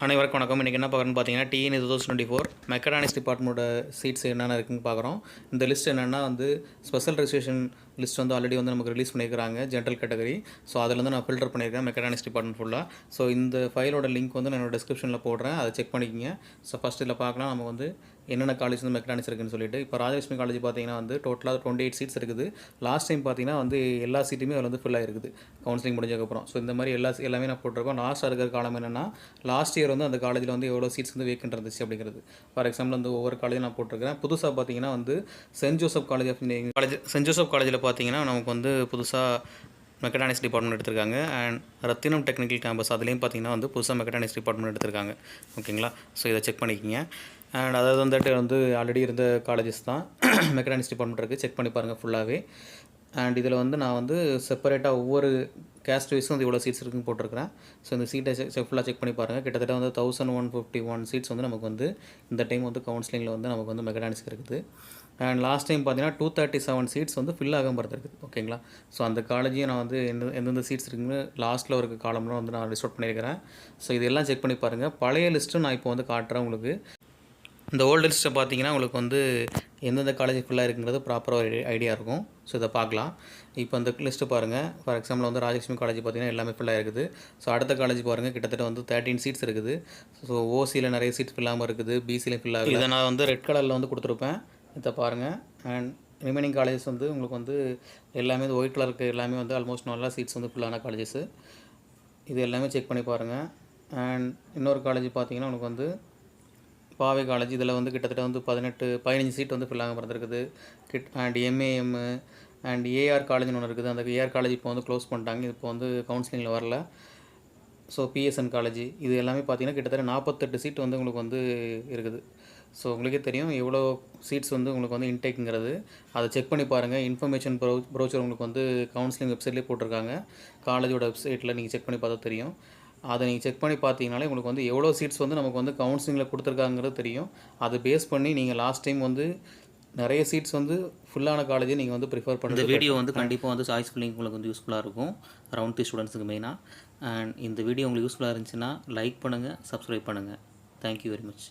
அனைவருக்கும் வணக்கம். இன்றைக்கி என்ன பார்க்குறோன்னு பார்த்தீங்கன்னா டிஎன் 2024 மெக்கட்ரானிக்ஸ் டிபார்ட்மெண்ட்டோட சீட்ஸ் என்னென்ன இருக்குன்னு பார்க்குறோம். இந்த லிஸ்ட் என்னென்னா ஸ்பெஷல் ரெஜிஸ்ட்ரேஷன் லிஸ்ட் ஆல்ரெடி நமக்கு ரிலீஸ் பண்ணியிருக்காங்க ஜென்ரல் கேட்டகரி. ஸோ அதில் நான் ஃபில்டர் பண்ணியிருக்கேன் மெக்கட்ரானிக்ஸ் டிபார்ட்மெண்ட் ஃபுல்லாக. ஸோ இந்த ஃபைலோட லிங்க் நான் என்னோட டிஸ்கிரிப்ஷனில் போடுறேன், அதை செக் பண்ணிக்கோங்க. ஸோ ஃபஸ்ட் இதில் பார்க்கலாம் நம்ம என்னென்ன காலேஜ் மெக்கட்ரானிக்ஸ் இருக்குன்னு சொல்லிட்டு. இப்போ ராஜலட்சுமி காலேஜ் பார்த்தீங்கன்னா டோட்டலாக 28 சீட்ஸ் இருக்குது. லாஸ்ட் டைம் பார்த்தீங்கன்னா எல்லா சீட்டுமே அதில் ஃபில் ஆகிருக்குது கவுன்சிலிங் முடிஞ்சதுக்கப்புறம். ஸோ இந்த மாதிரி எல்லாமே நான் போட்டிருக்கோம். லாஸ்ட்டாக இருக்கிற காலம் என்னென்னா லாஸ்ட் இயர் அந்த காலேஜில் எவ்வளோ சீட்ஸ் வேக்கன்ட் இருந்துச்சு அப்படிங்கிறது. ஃபார் எக்ஸாம்பிள் ஒவ்வொரு காலேஜும் நான் போட்டிருக்கிறேன். புதுசாக பார்த்தீங்கன்னா saint Joseph college of engineering college saint Joseph காலேஜில் பார்த்தீங்கன்னா நமக்கு புதுசாக மெக்கட்ரானிக்ஸ் டிபார்ட்மெண்ட் எடுத்திருக்காங்க. அண்ட் ரத்தினம் டெக்னிக்கல் கேம்பஸ் அதுலேயும் பார்த்தீங்கன்னா புதுசாக மெக்கட்ரானிக்ஸ் டிபார்ட்மெண்ட் எடுத்திருக்காங்க. ஓகேங்களா? ஸோ இதை செக் பண்ணிக்கிங்க. அண்ட் அதாவது ஆல்ரெடி இருந்த காலேஜஸ் தான் மெக்கட்ரானிக்ஸ் டிபார்ட்மெண்ட் இருக்குது. செக் பண்ணி பாருங்கள் ஃபுல்லாகவே. அண்ட் இதில் நான் செப்பரேட்டாக ஒவ்வொரு கேஸ்ட் வைஸும் இவ்வளோ சீட்ஸ் இருக்குன்னு போட்டிருக்கிறேன். ஸோ இந்த சீட்டை ஃபுல்லாக செக் பண்ணி பாருங்கள். கிட்டத்தட்ட 1151 சீட்ஸ் நமக்கு இந்த டைம் கவுன்சிலிங்கில் நமக்கு மெக்கட்ரானிக்ஸ் இருக்குது. அண்ட் லாஸ்ட் டைம் பார்த்தீங்கன்னா 237 சீட்ஸ் ஃபில் ஆகாமல் இருக்குது. ஓகேங்களா? ஸோ அந்த காலேஜையும் நான் எந்தெந்த சீட்ஸ் இருக்குன்னு லாஸ்ட்டில் ஒரு காலம்லாம் நான் ரிசோர்ட் பண்ணியிருக்கிறேன். ஸோ இதெல்லாம் செக் பண்ணி பாருங்கள். பழைய லிஸ்ட்டும் நான் இப்போ காட்டுறேன் உங்களுக்கு. இந்த ஓல்டு லிஸ்ட்டை பார்த்தீங்கன்னா உங்களுக்கு எந்தெந்த காலேஜ் ஃபுல்லாக இருக்குங்கிறது ப்ராப்பராக ஒரு ஐடியா இருக்கும். ஸோ இதை பார்க்கலாம். இப்போ அந்த லிஸ்ட்டு பாருங்கள். ஃபார் எக்ஸாம்பிள் ராஜலட்சுமி காலேஜ் பார்த்தீங்கன்னா எல்லாமே ஃபுல்லாக இருக்குது. ஸோ அடுத்த காலேஜ் பாருங்கள், கிட்டத்தட்ட 13 சீட்ஸ் இருக்குது. ஸோ ஓசியில் நிறைய சீட்ஸ் ஃபில்லாமல் இருக்குது, பிசியில் ஃபில் ஆகுது. இதை நான் ரெட் கலரில் கொடுத்துருப்பேன். இதை பாருங்கள். அண்ட் ரிமைனிங் காலேஜஸ் உங்களுக்கு எல்லாமே ஒயிட் கலருக்கு எல்லாமே ஆல்மோஸ்ட் நல்லா சீட்ஸ் ஃபில்லான காலேஜஸ். இது எல்லாமே செக் பண்ணி பாருங்கள். அண்ட் இன்னொரு காலேஜ் பார்த்தீங்கன்னா உங்களுக்கு பாவை காலேஜ். இதில் கிட்டத்தட்ட 15 சீட் ஃபில் ஆகாமல் இருந்திருக்குது. அண்ட் எம்ஏஎம் அண்ட் ஏஆர் காலேஜ்னு ஒன்று இருக்குது. அந்த ஏஆர் காலேஜ் இப்போ க்ளோஸ் பண்ணிட்டாங்க. இப்போ கவுன்சிலிங்கில் வரல. ஸோ பிஎஸ்என் காலேஜ் இது எல்லாமே பார்த்தீங்கன்னா கிட்டத்தட்ட 48 சீட் உங்களுக்கு இருக்குது. ஸோ உங்களுக்கே தெரியும் எவ்வளோ சீட்ஸ் உங்களுக்கு இன்டேக்குங்கிறது. அதை செக் பண்ணி பாருங்கள். இன்ஃபர்மேஷன் ப்ரௌச்சர் உங்களுக்கு கவுன்சிலிங் வெப்சைட்லேயே போட்டிருக்காங்க. காலேஜோட வெப்சைட்டில் நீங்கள் செக் பண்ணி பார்த்தா தெரியும். அதை நீங்கள் செக் பண்ணி பார்த்தீங்கனாலே உங்களுக்கு எவ்வளோ சீட்ஸ் நமக்கு கவுன்சிலிங்கில் கொடுத்துருக்காங்கிறது தெரியும். அதை பேஸ் பண்ணி நீங்கள் லாஸ்ட் டைம் நிறைய சீட்ஸ் ஃபுல்லான காலேஜை நீங்கள் ப்ரிஃபர் பண்ணுறது. இந்த வீடியோ கண்டிப்பாக சாய்ஸ் ஃபில்லிங் உங்களுக்கு யூஸ்ஃபுல்லாக இருக்கும் அரௌண்ட் 3 ஸ்டூடெண்ட்ஸுக்கு மெயினாக. அண்ட் இந்த வீடியோ உங்களுக்கு யூஸ்ஃபுல்லாக இருந்துச்சுன்னா லைக் பண்ணுங்கள், சப்ஸ்கிரைப் பண்ணுங்கள். Thank you very much.